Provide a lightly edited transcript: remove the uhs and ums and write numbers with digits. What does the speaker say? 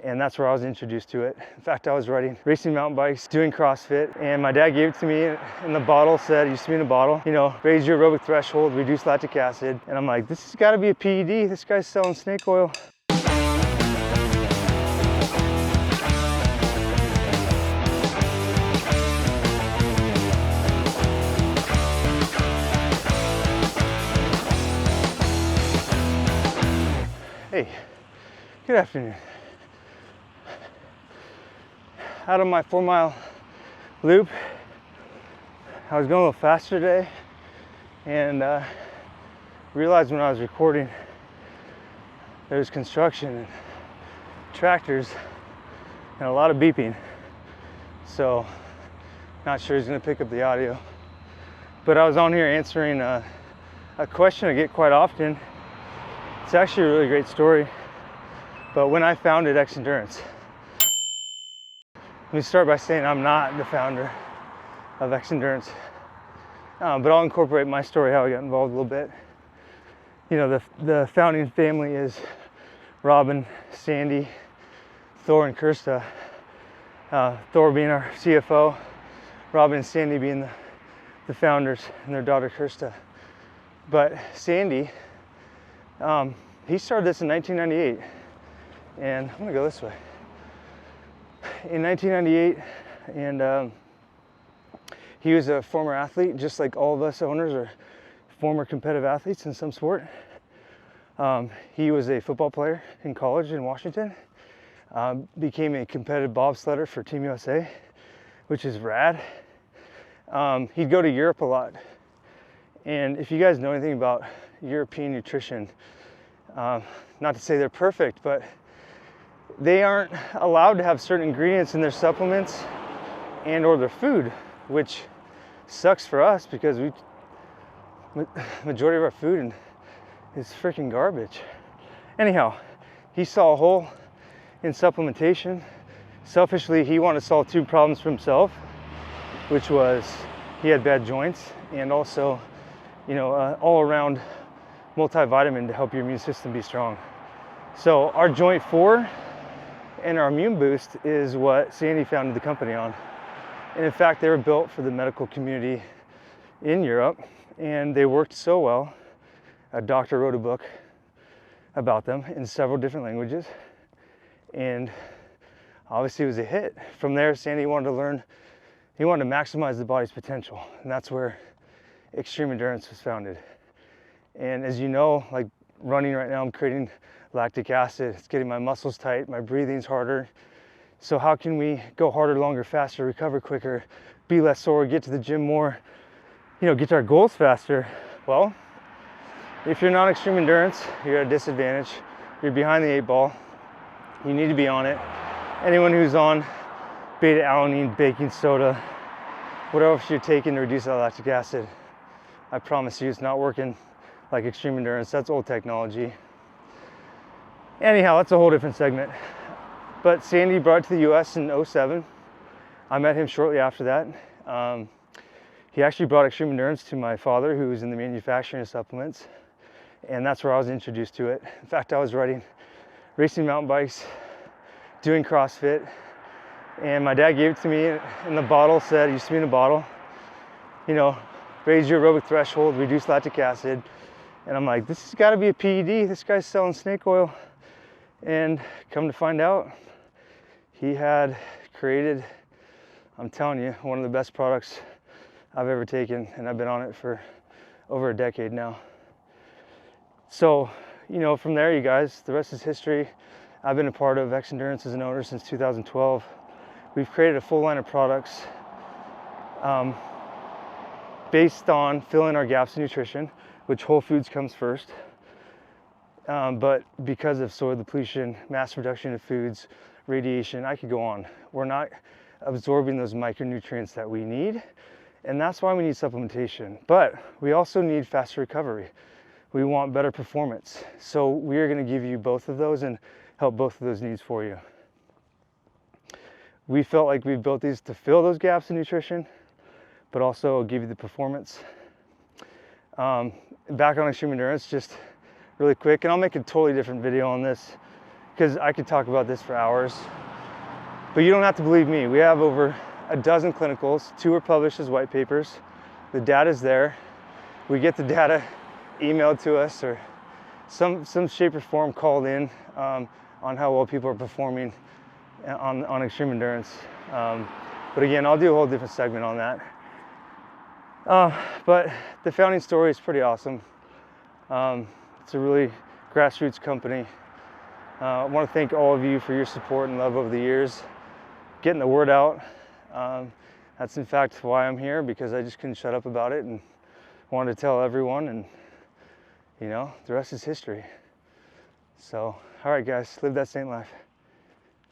and that's where I was introduced to it. In fact, I was racing mountain bikes, doing CrossFit, and my dad gave it to me, and the bottle said, it used to be in a bottle, you know, raise your aerobic threshold, reduce lactic acid. And I'm like, this has got to be a PED. This guy's selling snake oil. Hey, good afternoon. Out of my 4-mile loop, I was going a little faster today, and realized when I was recording there was construction and tractors and a lot of beeping, so not sure he's going to pick up the audio. But I was on here answering a question I get quite often. It's actually a really great story, but when I founded Xendurance, let me start by saying I'm not the founder of Xendurance, but I'll incorporate my story, how I got involved a little bit. You know, the founding family is Robin, Sandy, Thor, and Kirsta. Thor being our CFO, Robin and Sandy being the founders, and their daughter Kirsta. But Sandy, he started this in 1998, and I'm gonna go this way. In 1998, and he was a former athlete, just like all of us owners are former competitive athletes in some sport. He was a football player in college in Washington, became a competitive bobsledder for Team USA, which is rad. He'd go to Europe a lot, and if you guys know anything about European nutrition, not to say they're perfect, but they aren't allowed to have certain ingredients in their supplements and or their food, which sucks for us because majority of our food is freaking garbage. Anyhow, he saw a hole in supplementation. Selfishly, he wanted to solve 2 problems for himself, which was he had bad joints, and also, you know, all around multivitamin to help your immune system be strong. So our Joint 4 and our Immune Boost is what Sandy founded the company on. And in fact, they were built for the medical community in Europe, and they worked so well. A doctor wrote a book about them in several different languages, and obviously it was a hit. From there, Sandy wanted to learn, he wanted to maximize the body's potential, and that's where Extreme Endurance was founded. And as you know, like running right now, I'm creating lactic acid. It's getting my muscles tight, my breathing's harder. So how can we go harder, longer, faster, recover quicker, be less sore, get to the gym more, you know, get to our goals faster? Well, if you're not Extreme Endurance, you're at a disadvantage. You're behind the 8 ball. You need to be on it. Anyone who's on beta alanine, baking soda, whatever else you're taking to reduce that lactic acid, I promise you it's not working like Extreme Endurance. That's old technology. Anyhow, that's a whole different segment. But Sandy brought it to the US in 07. I met him shortly after that. He actually brought Extreme Endurance to my father, who was in the manufacturing of supplements, and that's where I was introduced to it. In fact, I was racing mountain bikes, doing CrossFit, and my dad gave it to me, and the bottle said, it used to be in a bottle, you know, raise your aerobic threshold, reduce lactic acid. And I'm like, this has got to be a PED. This guy's selling snake oil. And come to find out, he had created, I'm telling you, one of the best products I've ever taken, and I've been on it for over a decade now. So, you know, from there, you guys, the rest is history. I've been a part of Xendurance as an owner since 2012. We've created a full line of products based on filling our gaps in nutrition, which whole foods comes first. But because of soil depletion, mass reduction of foods, radiation, I could go on. We're not absorbing those micronutrients that we need, and that's why we need supplementation. But we also need faster recovery. We want better performance. So we are going to give you both of those and help both of those needs for you. We felt like we built these to fill those gaps in nutrition, but also give you the performance. Back on Extreme Endurance, just really quick, and I'll make a totally different video on this because I could talk about this for hours. But you don't have to believe me. We have over a dozen clinicals. 2 are published as white papers. The data's there. We get the data emailed to us or some shape or form called in on how well people are performing on extreme endurance. But again, I'll do a whole different segment on that. But the founding story is pretty awesome. It's a really grassroots company. I want to thank all of you for your support and love over the years, getting the word out. That's in fact why I'm here, because I just couldn't shut up about it and wanted to tell everyone, and you know, the rest is history. So, all right guys, live that saint life.